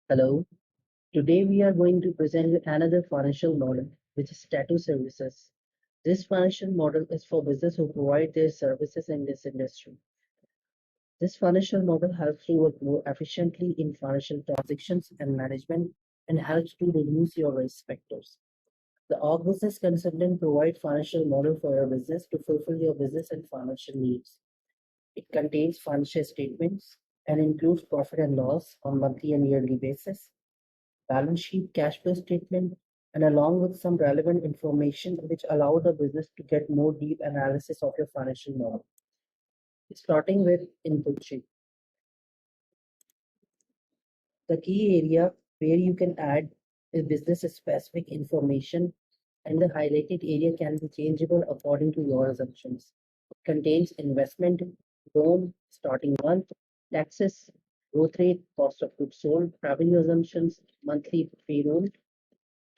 Hello, today we are going to present you another financial model, which is tattoo services. This financial model is for business who provide their services in this industry. This financial model helps you work more efficiently in financial transactions and management and helps to reduce your risk factors. The org business consultant provides financial model for your business to fulfill your business and financial needs. It contains financial statements and includes profit and loss on monthly and yearly basis, balance sheet, cash flow statement, and along with some relevant information which allow the business to get more deep analysis of your financial model. Starting with input sheet. The key area where you can add is business specific information, and the highlighted area can be changeable according to your assumptions. It contains investment, loan, starting month, taxes, growth rate, cost of goods sold, revenue assumptions, monthly payroll,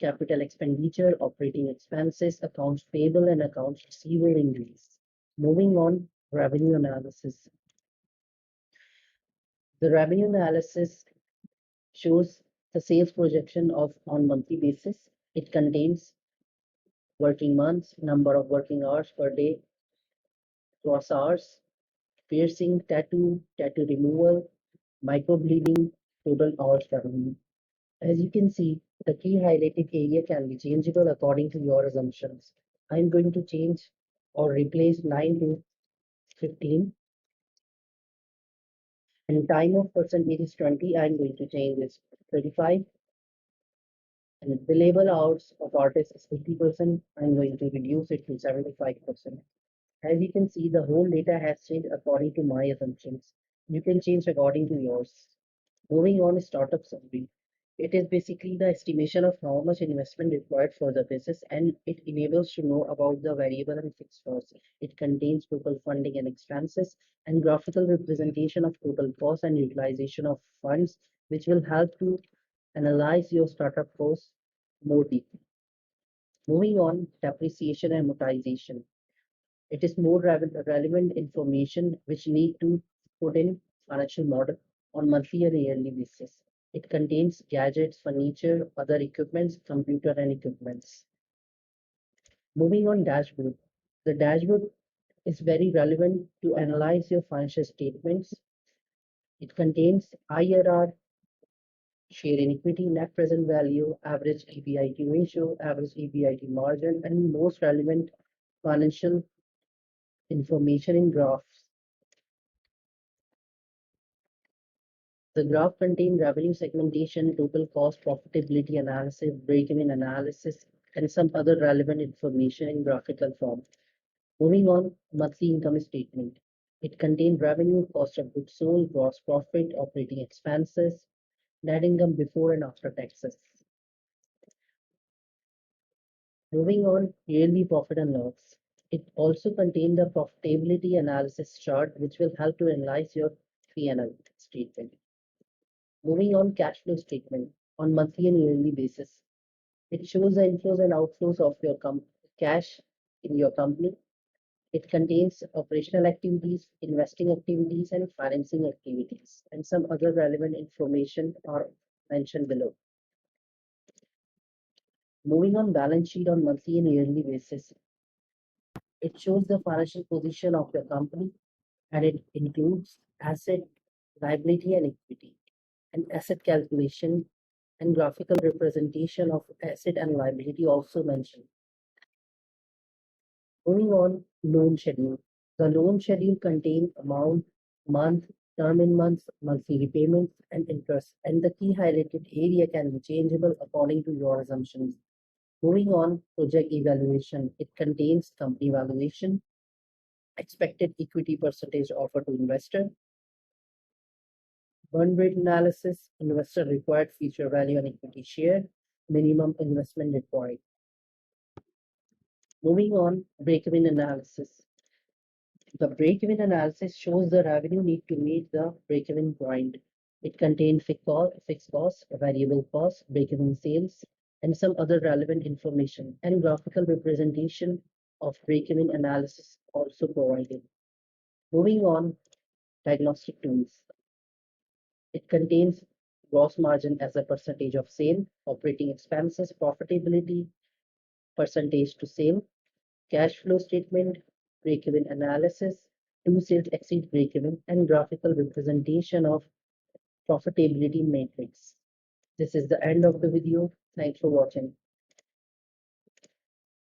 capital expenditure, operating expenses, accounts payable, and accounts receivable increase. Moving on, revenue analysis. The revenue analysis shows the sales projection of on monthly basis. It contains working months, number of working hours per day, gross hours, piercing, tattoo, tattoo removal, microbleeding, total hours revenue. As you can see, the key highlighted area can be changeable according to your assumptions. I'm going to change or replace 9 to 15, and time of percentage is 20. I'm going to change this 35, and billable hours of artist is 50%. I'm going to reduce it to 75%. As you can see, the whole data has changed according to my assumptions. You can change according to yours. Moving on, startup summary. It is basically the estimation of how much investment required for the business, and it enables to know about the variable and fixed costs. It contains total funding and expenses and graphical representation of total cost and utilization of funds, which will help to analyze your startup costs more deeply. Moving on, depreciation and amortization. It is more relevant information which need to put in financial model on monthly and yearly basis. It contains gadgets, furniture, other equipments, computer and equipments. Moving on, dashboard. The dashboard is very relevant to analyze your financial statements. It contains IRR, share in equity, net present value, average EBIT ratio, average EBIT margin, and most relevant financial information in graphs. The graph contains revenue segmentation, total cost, profitability analysis, break-even analysis, and some other relevant information in graphical form. Moving on, monthly income statement. It contains revenue, cost of goods sold, gross profit, operating expenses, net income before and after taxes. Moving on, yearly profit and loss. It also contains the profitability analysis chart, which will help to analyze your P&L statement. Moving on, cash flow statement on monthly and yearly basis. It shows the inflows and outflows of your cash in your company. It contains operational activities, investing activities, and financing activities, and some other relevant information are mentioned below. Moving on, balance sheet on monthly and yearly basis. It shows the financial position of your company, and it includes asset, liability, and equity, and asset calculation and graphical representation of asset and liability also mentioned. Moving on, loan schedule. The loan schedule contains amount, month, term in months, monthly repayments, and interest. And the key highlighted area can be changeable according to your assumptions. Moving on, project evaluation. It contains company valuation, expected equity percentage offered to investor, burn rate analysis, investor required future value and equity share, minimum investment required. Moving on, break-even analysis. The break-even analysis shows the revenue need to meet the break-even point. It contains fixed costs, variable costs, break-even sales, and some other relevant information, and graphical representation of break-even analysis also provided. Moving on, diagnostic tools. It contains gross margin as a percentage of sale, operating expenses, profitability, percentage to sale, cash flow statement, break-even analysis, do sales exceed break-even, and graphical representation of profitability matrix. This is the end of the video. Thanks for watching.